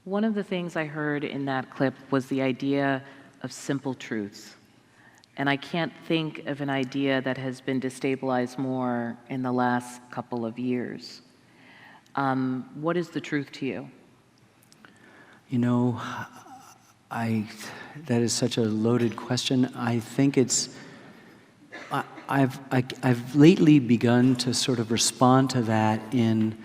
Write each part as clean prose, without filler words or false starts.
One of the things I heard in that clip was the idea of simple truths. And I can't think of an idea that has been destabilized more in the last couple of years. What is the truth to you? You know, that is such a loaded question. I think I've lately begun to sort of respond to that in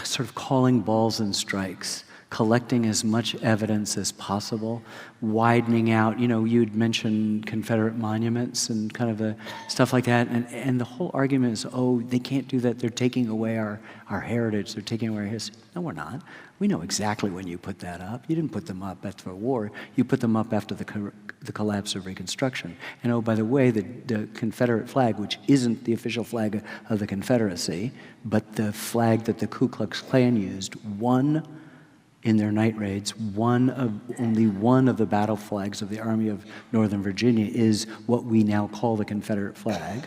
sort of calling balls and strikes, collecting as much evidence as possible, widening out. You know, you'd mentioned Confederate monuments and kind of the stuff like that, and the whole argument is, oh, they can't do that. They're taking away our heritage. They're taking away our history. No, we're not. We know exactly when you put that up. You didn't put them up after a war. You put them up after the collapse of Reconstruction. And oh, by the way, the Confederate flag, which isn't the official flag of the Confederacy, but the flag that the Ku Klux Klan used, won in their night raids, only one of the battle flags of the Army of Northern Virginia is what we now call the Confederate flag.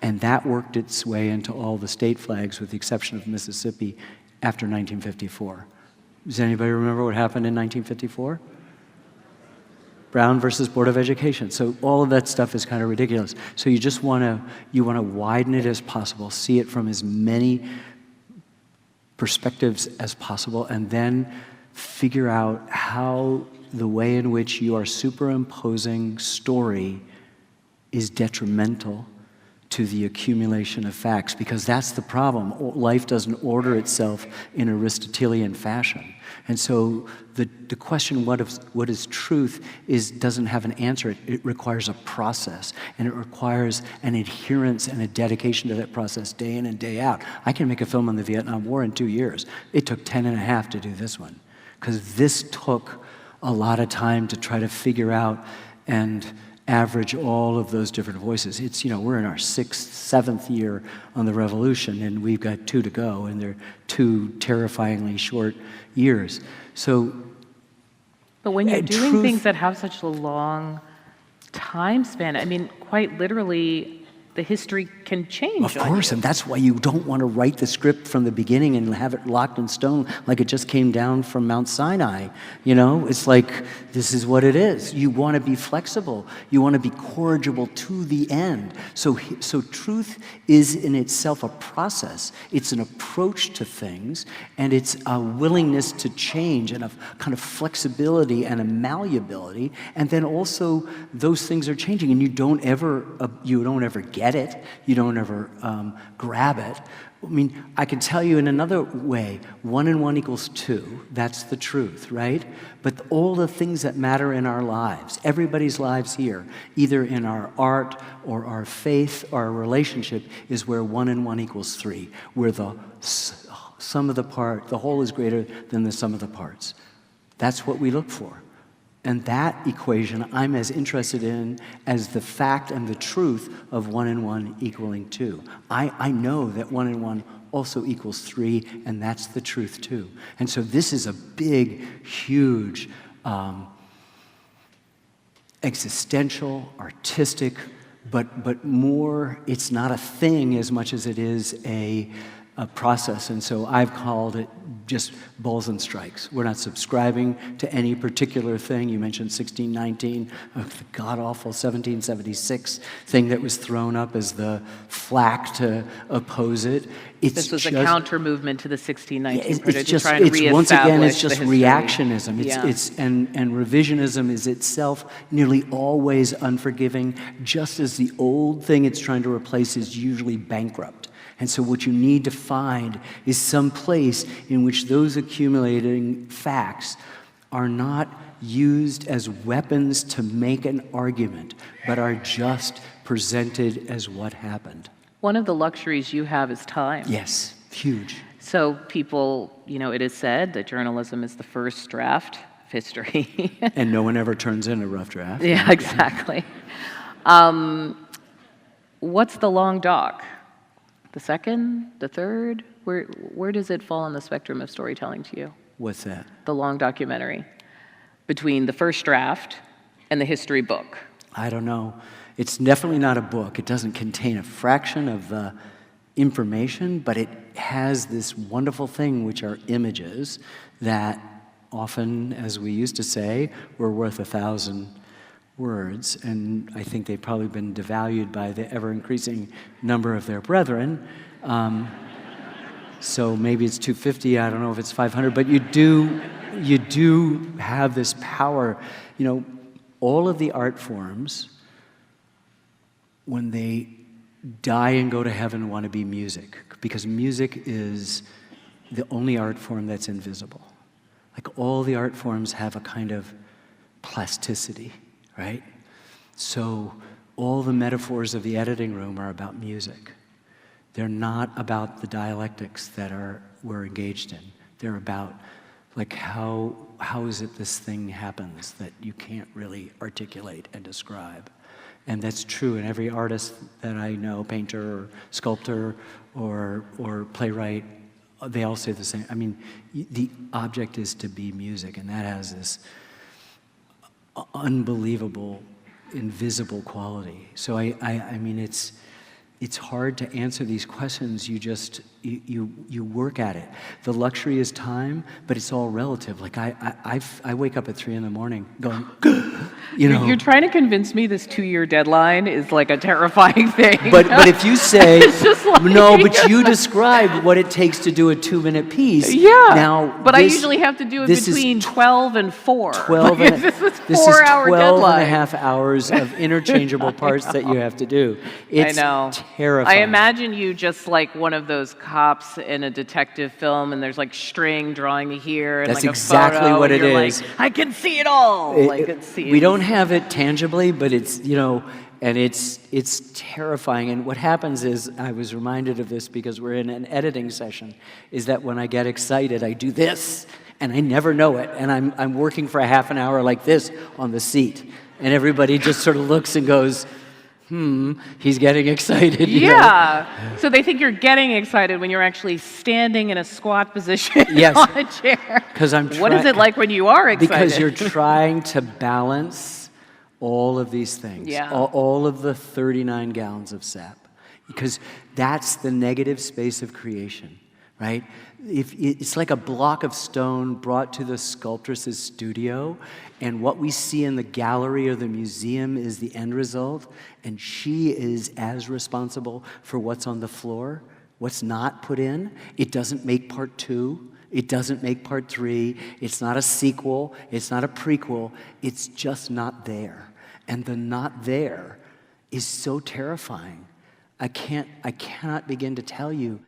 And that worked its way into all the state flags with the exception of Mississippi after 1954. Does anybody remember what happened in 1954? Brown versus Board of Education. So all of that stuff is kind of ridiculous. So you just want to widen it as possible, see it from as many perspectives as possible, and then figure out how the way in which you are superimposing story is detrimental to the accumulation of facts, because that's the problem. Life doesn't order itself in Aristotelian fashion. And so the question, what is truth, doesn't have an answer. It requires a process, and it requires an adherence and a dedication to that process day in and day out. I can make a film on the Vietnam War in 2 years. It took 10 and a half to do this one, because this took a lot of time to try to figure out and average all of those different voices. It's, you know, we're in our 6th, 7th year on the revolution, and we've got 2 to go, and they're 2 terrifyingly short years. So, but when you're doing things that have such a long time span, I mean, quite literally, the history can change. Of course, and that's why you don't want to write the script from the beginning and have it locked in stone like it just came down from Mount Sinai. You know, it's like, this is what it is. You want to be flexible. You want to be corrigible to the end. So truth is in itself a process. It's an approach to things, and it's a willingness to change and a kind of flexibility and a malleability. And then also those things are changing, and you don't ever get it. You don't ever grab it. I mean, I can tell you in another way, 1 and 1 equals 2. That's the truth, right? But all the things that matter in our lives, everybody's lives here, either in our art or our faith or our relationship, is where 1 and 1 equals 3, where the sum of the whole is greater than the sum of the parts. That's what we look for. And that equation I'm as interested in as the fact and the truth of 1 and 1 equaling 2. I know that 1 and 1 also equals 3, and that's the truth too. And so this is a big, huge, existential, artistic, but more, it's not a thing as much as it is a process. And so I've called it just balls and strikes. We're not subscribing to any particular thing. You mentioned 1619, the god-awful 1776 thing that was thrown up as the flack to oppose it. This was a counter movement to the 1619 project to try and reestablish once again, it's just the history. Reactionism. And revisionism is itself nearly always unforgiving, just as the old thing it's trying to replace is usually bankrupt. And so what you need to find is some place in which those accumulating facts are not used as weapons to make an argument, but are just presented as what happened. One of the luxuries you have is time. Yes, huge. So people, you know, it is said that journalism is the first draft of history. And no one ever turns in a rough draft. Yeah, exactly. What's the long doc? The second, the third? Where does it fall on the spectrum of storytelling to you? What's that? The long documentary between the first draft and the history book. I don't know. It's definitely not a book. It doesn't contain a fraction of the information, but it has this wonderful thing, which are images that often, as we used to say, we're worth 1,000 words, and I think they've probably been devalued by the ever-increasing number of their brethren. So maybe it's 250, I don't know if it's 500, but you do have this power. You know, all of the art forms, when they die and go to heaven, want to be music, because music is the only art form that's invisible. Like all the art forms have a kind of plasticity, right? So all the metaphors of the editing room are about music. They're not about the dialectics that we're engaged in. They're about like how is it this thing happens that you can't really articulate and describe. And that's true in every artist that I know, painter or sculptor or playwright, they all say the same. I mean, the object is to be music, and that has this unbelievable, invisible quality. So I mean, it's hard to answer these questions. You work at it. The luxury is time, but it's all relative. Like I wake up at 3 a.m. going, you know. You're trying to convince me this 2-year deadline is like a terrifying thing. But if you say It's just like- no, but you describe what it takes to do a 2-minute piece. Yeah. Now, but I usually have to do it between 12 and 4. 12 Like, and, this is this is 4-hour 12 deadline. and a half hours of interchangeable parts that you have to do. It's I know. terrifying. I imagine you just like one of those cops in a detective film, and there's like string drawing you here, and That's like a exactly photo, what and it you're is. Like, I can see it all. We don't have it tangibly, but it's, you know, and it's terrifying. And what happens is, I was reminded of this because we're in an editing session, is that when I get excited, I do this, and I never know it. And I'm working for a half an hour like this on the seat, and everybody just sort of looks and goes, he's getting excited. You know? Yeah. So they think you're getting excited when you're actually standing in a squat position Yes. on a chair. Because What is it like when you are excited? Because you're trying to balance all of these things, Yeah. all of the 39 gallons of sap, because that's the negative space of creation, right? It's like a block of stone brought to the sculptress's studio, and what we see in the gallery or the museum is the end result, and she is as responsible for what's on the floor, what's not put in. It doesn't make part 2. It doesn't make part 3. It's not a sequel. It's not a prequel. It's just not there. And the not there is so terrifying. I cannot begin to tell you